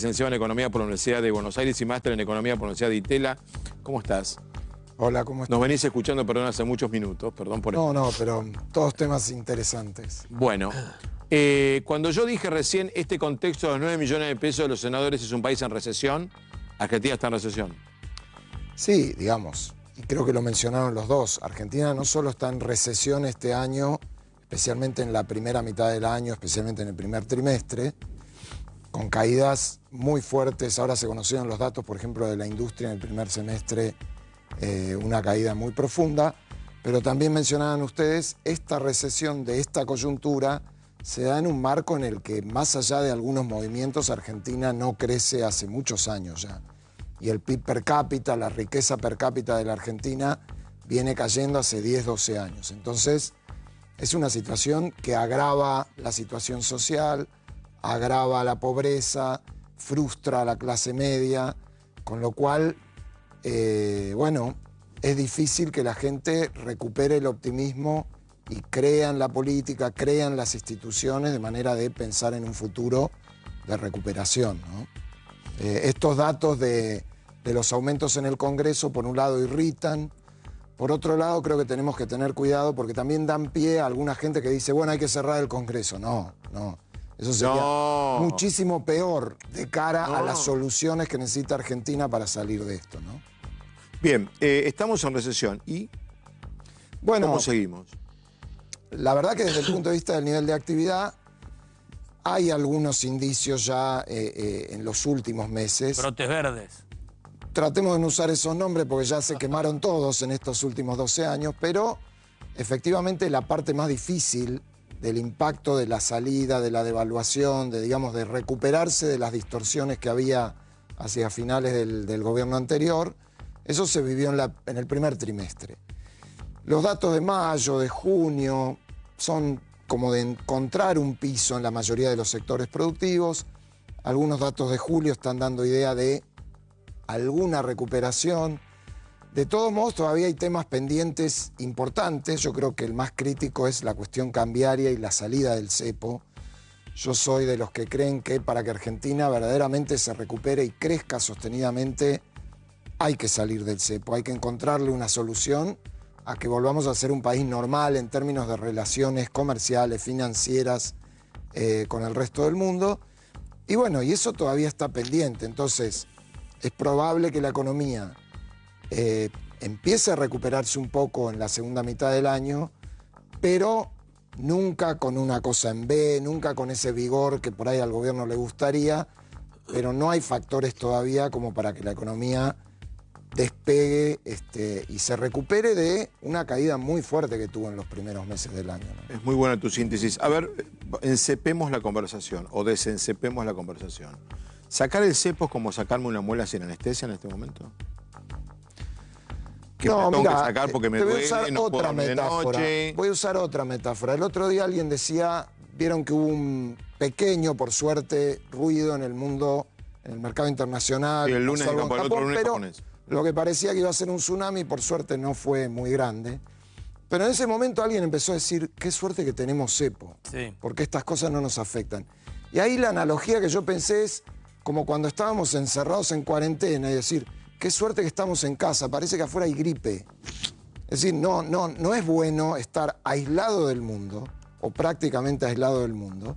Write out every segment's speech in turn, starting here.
Licenciado en Economía por la Universidad de Buenos Aires y máster en Economía por la Universidad de Itela. ¿Cómo estás? Hola, ¿cómo estás? Nos venís escuchando, perdón, hace muchos minutos, perdón por eso. No, pero todos temas interesantes. Bueno, cuando yo dije recién este contexto de los 9 millones de pesos de los senadores es un país en recesión, Argentina está en recesión. Sí, digamos, y creo que lo mencionaron los dos. Argentina no solo está en recesión este año, especialmente en la primera mitad del año, especialmente en el primer trimestre, con caídas muy fuertes. Ahora se conocieron los datos, por ejemplo, de la industria en el primer semestre, una caída muy profunda, pero también mencionaban ustedes, esta recesión de esta coyuntura se da en un marco en el que, más allá de algunos movimientos, Argentina no crece hace muchos años ya. Y el PIB per cápita, la riqueza per cápita de la Argentina, viene cayendo hace 10, 12 años. Entonces, es una situación que agrava la situación social, agrava la pobreza, frustra a la clase media, con lo cual, bueno, es difícil que la gente recupere el optimismo y crea en la política, crea en las instituciones de manera de pensar en un futuro de recuperación, ¿no? Estos datos de los aumentos en el Congreso, por un lado, irritan. Por otro lado, creo que tenemos que tener cuidado porque también dan pie a alguna gente que dice, bueno, hay que cerrar el Congreso. No. Eso sería muchísimo peor de cara a las soluciones que necesita Argentina para salir de esto, ¿no? Bien, estamos en recesión. ¿Y bueno, cómo seguimos? La verdad que desde el punto de vista del nivel de actividad, hay algunos indicios ya en los últimos meses. Brotes verdes. Tratemos de no usar esos nombres porque ya se quemaron todos en estos últimos 12 años, pero efectivamente la parte más difícil del impacto de la salida, de la devaluación, de recuperarse de las distorsiones que había hacia finales del gobierno anterior, eso se vivió en el primer trimestre. Los datos de mayo, de junio, son como de encontrar un piso en la mayoría de los sectores productivos. Algunos datos de julio están dando idea de alguna recuperación. De todos modos, todavía hay temas pendientes importantes. Yo creo que el más crítico es la cuestión cambiaria y la salida del cepo. Yo soy de los que creen que para que Argentina verdaderamente se recupere y crezca sostenidamente, hay que salir del cepo, hay que encontrarle una solución a que volvamos a ser un país normal en términos de relaciones comerciales, financieras, con el resto del mundo. Y bueno, y eso todavía está pendiente. Entonces, es probable que la economía empiece a recuperarse un poco en la segunda mitad del año, pero nunca con una cosa en B, nunca con ese vigor que por ahí al gobierno le gustaría, pero no hay factores todavía como para que la economía despegue y se recupere de una caída muy fuerte que tuvo en los primeros meses del año, ¿no? Es muy buena tu síntesis. A ver, encepemos la conversación o desencepemos la conversación. ¿Sacar el cepo es como sacarme una muela sin anestesia en este momento? Que no, me tengo mira, que sacar porque me duele, no puedo dormir de noche. Voy a usar otra metáfora. El otro día alguien decía, vieron que hubo un pequeño, por suerte, ruido en el mundo, en el mercado internacional. Sí, el lunes en por el otro lunes japonés. Lo que parecía que iba a ser un tsunami, por suerte no fue muy grande. Pero en ese momento alguien empezó a decir, qué suerte que tenemos cepo, sí, porque estas cosas no nos afectan. Y ahí la analogía que yo pensé es como cuando estábamos encerrados en cuarentena y decir, qué suerte que estamos en casa, parece que afuera hay gripe. Es decir, no es bueno estar aislado del mundo, o prácticamente aislado del mundo,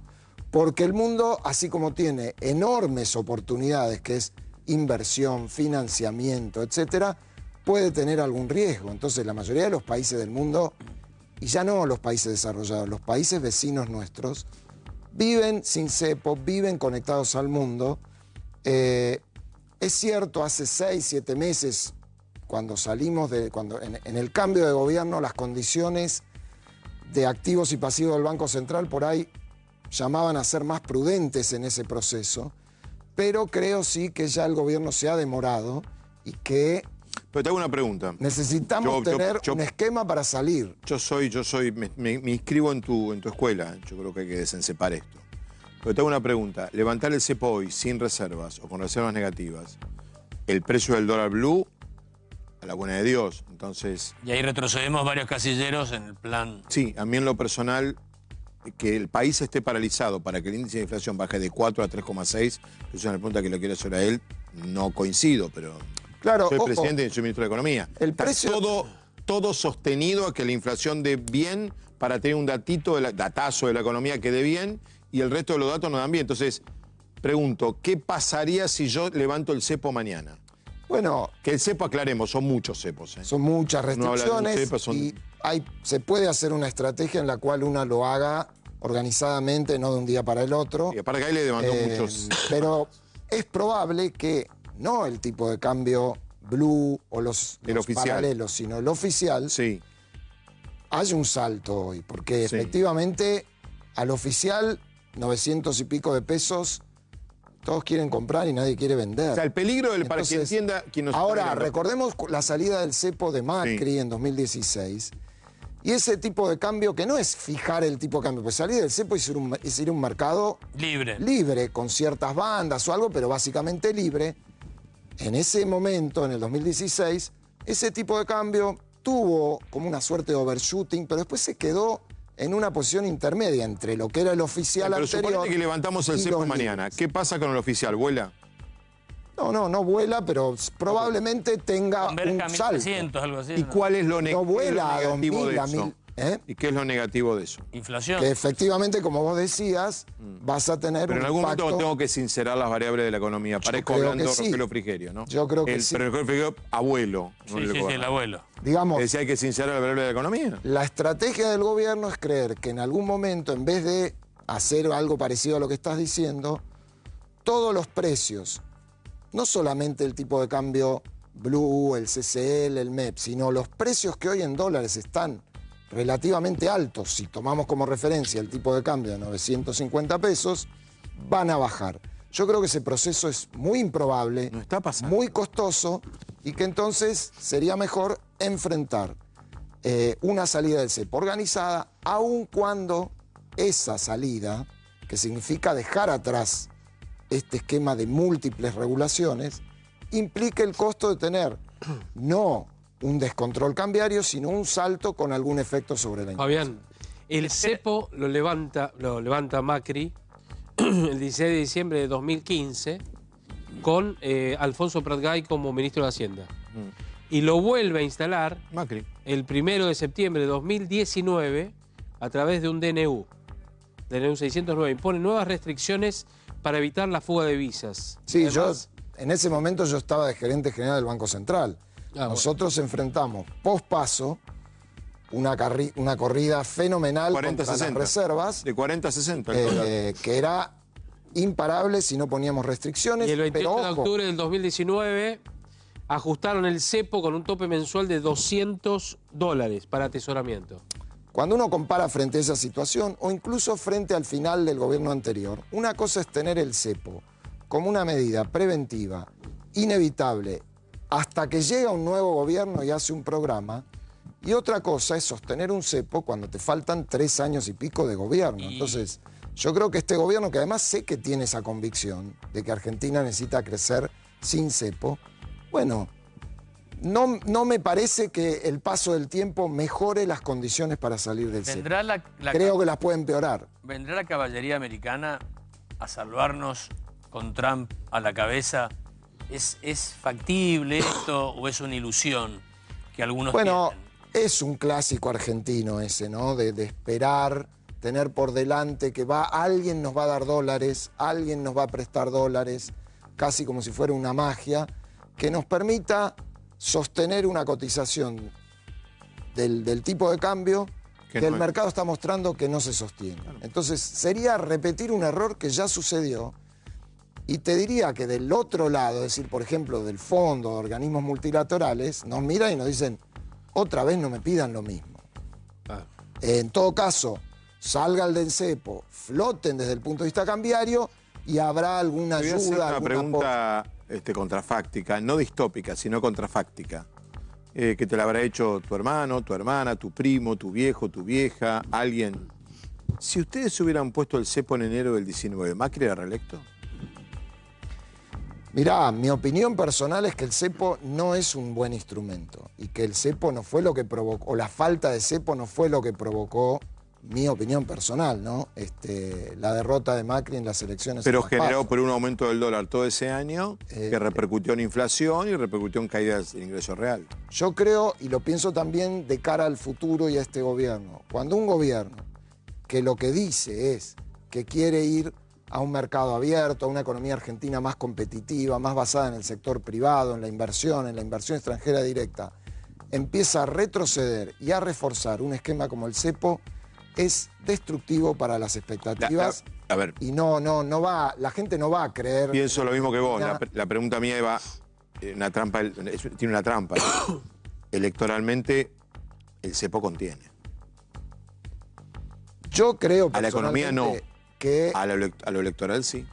porque el mundo, así como tiene enormes oportunidades, que es inversión, financiamiento, etcétera, puede tener algún riesgo. Entonces, la mayoría de los países del mundo, y ya no los países desarrollados, los países vecinos nuestros, viven sin cepo, viven conectados al mundo. Es cierto, hace 6, 7 meses, cuando salimos en el cambio de gobierno, las condiciones de activos y pasivos del Banco Central por ahí llamaban a ser más prudentes en ese proceso, pero creo sí que ya el gobierno se ha demorado y que pero te hago una pregunta. Necesitamos tener un esquema para salir. Me inscribo en tu escuela. Yo creo que hay que desencepar esto. Pero te hago una pregunta. Levantar el cepo hoy sin reservas o con reservas negativas, el precio del dólar blue, a la buena de Dios. Entonces. Y ahí retrocedemos varios casilleros en el plan. Sí, a mí en lo personal que el país esté paralizado para que el índice de inflación baje de 4 a 3,6, es una pregunta que lo quiero hacer a él, no coincido, pero Claro, soy ojo, presidente y soy ministro de Economía. el Está precio- todo sostenido a que la inflación dé bien para tener un datazo de la economía que dé bien y el resto de los datos no dan bien. Entonces, pregunto, ¿qué pasaría si yo levanto el cepo mañana? Bueno, Que el cepo, aclaremos, son muchos cepos. son muchas Uno habla de un restricciones cepo, son- y se puede hacer una estrategia en la cual uno lo haga organizadamente, no de un día para el otro. Y aparte que ahí le demandó muchos... Pero es probable que no el tipo de cambio blue o los oficial. paralelos, sino el oficial, Sí. haya un salto hoy, porque Sí. efectivamente al oficial 900 y pico de pesos todos quieren comprar y nadie quiere vender. O sea, el peligro del... para que Entonces, entienda... quien nos ahora, está viendo. recordemos la salida del cepo de Macri Sí. en 2016. Y ese tipo de cambio, que no es fijar el tipo de cambio, pues salir del cepo es ir a un mercado libre, con ciertas bandas o algo, pero básicamente libre. En ese momento, en el 2016, ese tipo de cambio tuvo como una suerte de overshooting, pero después se quedó en una posición intermedia entre lo que era el oficial Pero anterior. suponete que levantamos el y cepo los mañana. libres. ¿Qué pasa con el oficial? ¿Vuela? No vuela, pero probablemente tenga Converja a un salto. 1300, algo así. ¿Y ¿no? cuál es lo, No vuela a negativo 2000, de a eso? 1000, ¿eh? ¿Y qué es lo negativo de eso? Inflación. Que efectivamente, como vos decías, vas a tener Pero en un algún impacto. momento tengo que sincerar las variables de la economía. Parezco creo hablando que de sí. Rogelio Frigerio, ¿no? Yo creo que sí. Pero Rogelio Frigerio, abuelo. Sí, no el sí, sí, el gobernador. abuelo. Digamos, Que decía hay que sincerar las variables de la economía. la estrategia del gobierno es creer que en algún momento, en vez de hacer algo parecido a lo que estás diciendo, todos los precios, no solamente el tipo de cambio blue, el CCL, el MEP, sino los precios que hoy en dólares están relativamente altos, si tomamos como referencia el tipo de cambio de 950 pesos, van a bajar. Yo creo que ese proceso es muy improbable, No está pasando. muy costoso, y que entonces sería mejor enfrentar una salida del cepo organizada, aun cuando esa salida, que significa dejar atrás este esquema de múltiples regulaciones, implique el costo de tener no un descontrol cambiario, sino un salto con algún efecto sobre la inflación. Fabián, el cepo lo levanta Macri el 16 de diciembre de 2015 con Alfonso Pratgay como ministro de Hacienda. Y lo vuelve a instalar Macri. el 1 de septiembre de 2019 a través de un DNU 609. Impone nuevas restricciones para evitar la fuga de visas. Sí, Además, en ese momento yo estaba de gerente general del Banco Central. bueno. Nosotros enfrentamos post-paso una corrida fenomenal 40 contra 60. las reservas, De 40 a 60. el dólar. que era imparable si no poníamos restricciones. Y el 28 pero de ojo, octubre del 2019 ajustaron el cepo con un tope mensual de $200 para atesoramiento. cuando uno compara frente a esa situación o incluso frente al final del gobierno anterior, una cosa es tener el cepo como una medida preventiva, inevitable, hasta que llega un nuevo gobierno y hace un programa, y otra cosa es sostener un cepo cuando te faltan 3 años y pico de gobierno. Entonces, yo creo que este gobierno, que además sé que tiene esa convicción de que Argentina necesita crecer sin cepo, bueno, no me parece que el paso del tiempo mejore las condiciones para salir del cepo. ¿Vendrá Creo que las puede empeorar. ¿Vendrá la caballería americana a salvarnos con Trump a la cabeza? ¿Es factible esto o es una ilusión que algunos Bueno, tienen? es un clásico argentino ese, ¿no? De esperar, tener por delante que alguien nos va a dar dólares, alguien nos va a prestar dólares, casi como si fuera una magia, que nos permita sostener una cotización del tipo de cambio Que que el no es. mercado está mostrando que no se sostiene. Entonces, sería repetir un error que ya sucedió. Y te diría que del otro lado, es decir, por ejemplo, del fondo, de organismos multilaterales, nos miran y nos dicen, otra vez no me pidan lo mismo. Ah. En todo caso, salgan del cepo, floten desde el punto de vista cambiario y habrá alguna Te voy a hacer ayuda, una algún pregunta contrafáctica, no distópica, sino contrafáctica. Que te la habrá hecho tu hermano, tu hermana, tu primo, tu viejo, tu vieja, alguien. Si ustedes hubieran puesto el cepo en enero del 19, ¿Macri era reelecto? Mirá, mi opinión personal es que el cepo no es un buen instrumento y que el cepo no fue lo que provocó, o la falta de cepo no fue lo que provocó mi opinión personal, ¿no? La derrota de Macri en las elecciones. Pero en las generado PASO. por un aumento del dólar todo ese año, que repercutió en inflación y repercutió en caídas del ingreso real. Yo creo, y lo pienso también de cara al futuro y a este gobierno, cuando un gobierno que lo que dice es que quiere ir a un mercado abierto, a una economía argentina más competitiva, más basada en el sector privado, en la inversión extranjera directa, empieza a retroceder y a reforzar un esquema como el cepo, es destructivo para las expectativas. A ver, Y no va, la gente no va a creer. pienso lo mismo que vos. Una- La pregunta mía iba, tiene una trampa. Electoralmente, el cepo contiene. Yo creo A la economía no. personalmente que A lo electoral sí.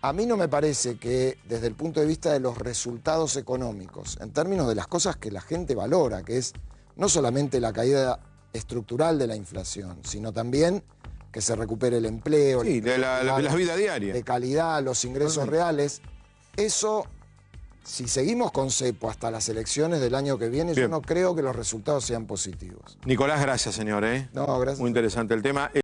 a mí no me parece que desde el punto de vista de los resultados económicos, en términos de las cosas que la gente valora, que es no solamente la caída estructural de la inflación, sino también que se recupere el empleo, Sí, de la vida diaria. de calidad, los ingresos reales, eso, si seguimos con cepo hasta las elecciones del año que viene, Bien. yo no creo que los resultados sean positivos. Nicolás, gracias, señor. No, gracias. Muy interesante el tema.